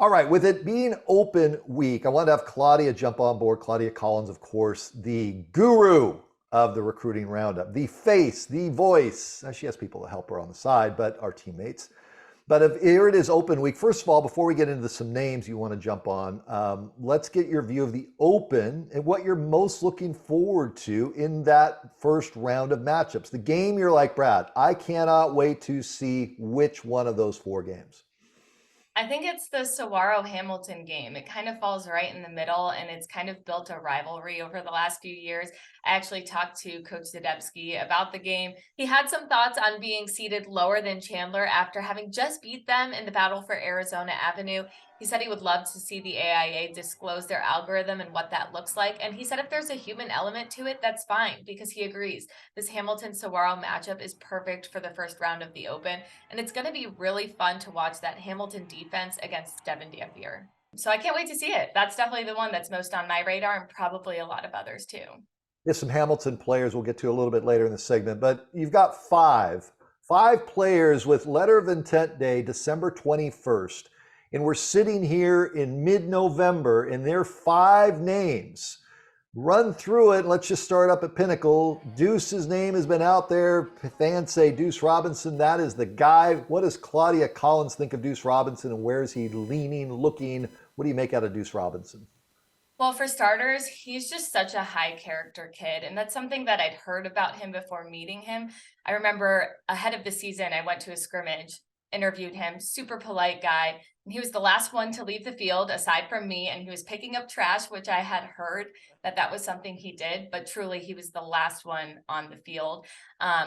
All right, with it being open week, I wanted to have Claudia jump on board. Claudia Collins, of course, the guru of the recruiting roundup, the face, the voice. She has people to help her on the side, but our teammates. But if here it is open week. First of all, before we get into some names you want to jump on, let's get your view of the open and what you're most looking forward to in that first round of matchups. The game you're like, Brad, I cannot wait to see which one of those four games. I think it's the Saguaro Hamilton game. It kind of falls right in the middle, and it's kind of built a rivalry over the last few years. I actually talked to Coach Zadebski about the game. He had some thoughts on being seated lower than Chandler after having just beat them in the battle for Arizona Avenue. He said he would love to see the AIA disclose their algorithm and what that looks like. And he said if there's a human element to it, that's fine, because he agrees this Hamilton Saguaro matchup is perfect for the first round of the Open. And it's going to be really fun to watch that Hamilton defense against Devin Dampier. So I can't wait to see it. That's definitely the one that's most on my radar, and probably a lot of others too. There's some Hamilton players we'll get to a little bit later in the segment, but you've got five players with letter of intent day, December 21st. And we're sitting here in mid-November, and there are five names. Run through it. Let's just start up at Pinnacle. Deuce's name has been out there. Fans say Deuce Robinson, that is the guy. What does Claudia Collins think of Deuce Robinson, and where is he leaning, looking? What do you make out of Deuce Robinson? Well, for starters, he's just such a high character kid. And that's something that I'd heard about him before meeting him. I remember ahead of the season, I went to a scrimmage, interviewed him, super polite guy. And he was the last one to leave the field aside from me. And he was picking up trash, which I had heard that was something he did. But truly, he was the last one on the field,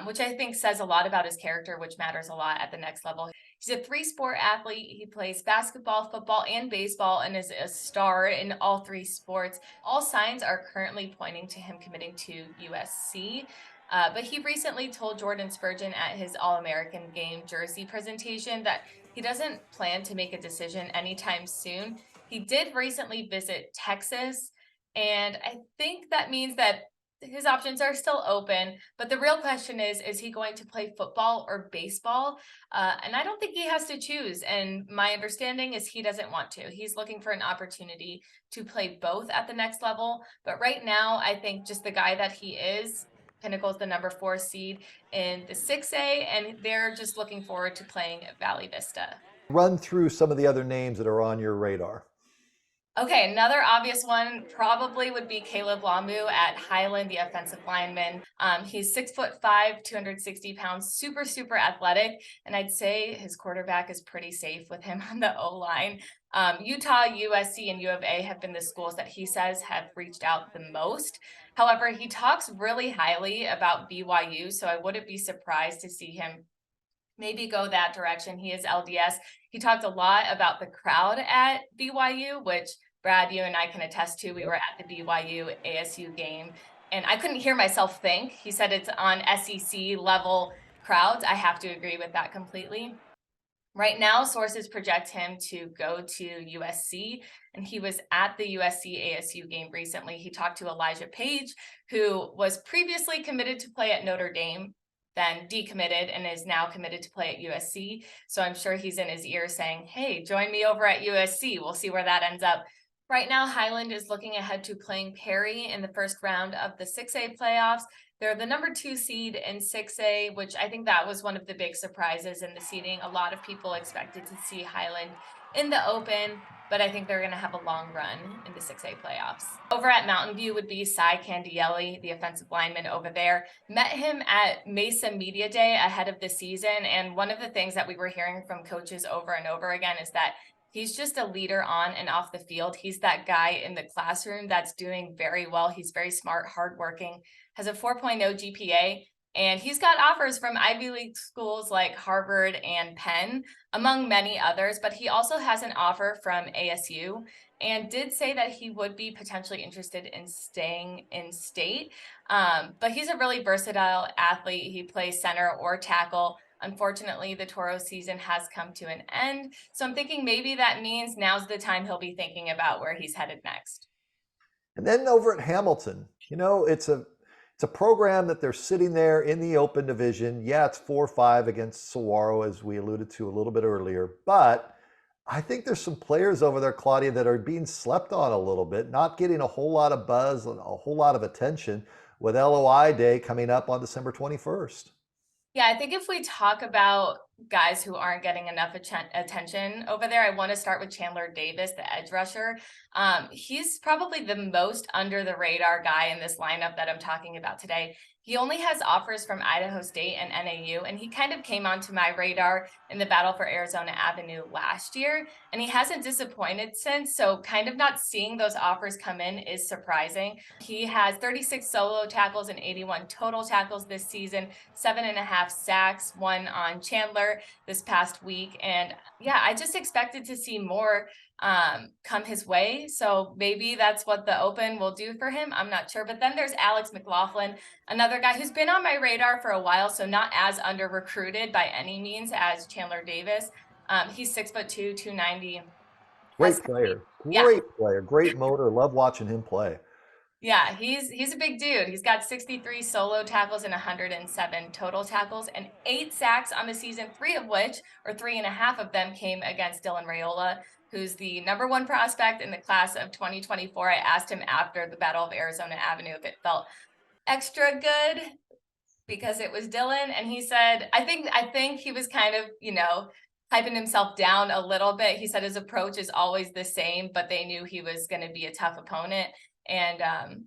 which I think says a lot about his character, which matters a lot at the next level. He's a three-sport athlete. He plays basketball, football, and baseball, and is a star in all three sports. All signs are currently pointing to him committing to USC. But he recently told Jordan Spurgeon at his All-American Game jersey presentation that he doesn't plan to make a decision anytime soon. He did recently visit Texas, and I think that means that his options are still open, but the real question is he going to play football or baseball? And I don't think he has to choose. And my understanding is he doesn't want to. He's looking for an opportunity to play both at the next level. But right now, I think just the guy that he is, Pinnacle's the number 4 seed in the 6A, and they're just looking forward to playing at Valley Vista. Run through some of the other names that are on your radar. Okay, another obvious one probably would be Caleb Lamu at Highland, the offensive lineman. He's 6'5", 260 pounds, super athletic, and I'd say his quarterback is pretty safe with him on the O-line. Utah, USC, and U of A have been the schools that he says have reached out the most. However, he talks really highly about BYU, so I wouldn't be surprised to see him maybe go that direction. He is LDS. He talked a lot about the crowd at BYU, which Brad, you and I can attest to. We were at the BYU ASU game, and I couldn't hear myself think. He said it's on SEC level crowds. I have to agree with that completely. Right now, sources project him to go to USC, and he was at the USC ASU game recently. He talked to Elijah Page, who was previously committed to play at Notre Dame, then decommitted, and is now committed to play at USC. So I'm sure he's in his ear saying, hey, join me over at USC. We'll see where that ends up. Right now, Highland is looking ahead to playing Perry in the first round of the 6A playoffs. They're the number 2 seed in 6A, which I think that was one of the big surprises in the seeding. A lot of people expected to see Highland in the Open, but I think they're going to have a long run in the 6A playoffs. Over at Mountain View would be Cy Candielli, the offensive lineman over there. Met him at Mesa Media Day ahead of the season, and one of the things that we were hearing from coaches over and over again is that he's just a leader on and off the field. He's that guy in the classroom that's doing very well. He's very smart, hardworking, has a 4.0 GPA, and he's got offers from Ivy League schools like Harvard and Penn, among many others, but he also has an offer from ASU and did say that he would be potentially interested in staying in state. But he's a really versatile athlete. He plays center or tackle. Unfortunately, the Toro season has come to an end. So I'm thinking maybe that means now's the time he'll be thinking about where he's headed next. And then over at Hamilton, it's a program that they're sitting there in the open division. Yeah, it's 4-5 against Saguaro, as we alluded to a little bit earlier, but I think there's some players over there, Claudia, that are being slept on a little bit, not getting a whole lot of buzz, a whole lot of attention with LOI Day coming up on December 21st. Yeah, I think if we talk about guys who aren't getting enough attention over there, I want to start with Chandler Davis, the edge rusher. He's probably the most under the radar guy in this lineup that I'm talking about today. He only has offers from Idaho State and NAU, and he kind of came onto my radar in the battle for Arizona Avenue last year, and he hasn't disappointed since. So kind of not seeing those offers come in is surprising. He has 36 solo tackles and 81 total tackles this season, 7.5 sacks, one on Chandler this past week. And yeah, I just expected to see more come his way. So maybe that's what the Open will do for him. I'm not sure. But then there's Alex McLaughlin, another guy who's been on my radar for a while, so not as under recruited by any means as Chandler Davis. He's 6'2", 290. Great player, great player, great motor. Love watching him play. Yeah, he's a big dude. He's got 63 solo tackles and 107 total tackles and 8 sacks on the season, 3 of which, or 3.5 of them, came against Dylan Raiola, who's the #1 prospect in the class of 2024. I asked him after the Battle of Arizona Avenue if it felt extra good because it was Dylan, and he said, I think he was kind of, hyping himself down a little bit. He said his approach is always the same, but they knew he was going to be a tough opponent. And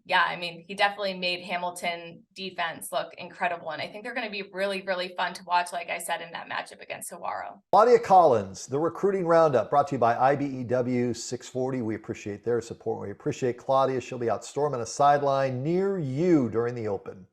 yeah, I mean, he definitely made Hamilton defense look incredible. And I think they're going to be really, really fun to watch, like I said, in that matchup against Saguaro. Claudia Collins, the Recruiting Roundup, brought to you by IBEW 640. We appreciate their support. We appreciate Claudia. She'll be out storming a sideline near you during the Open.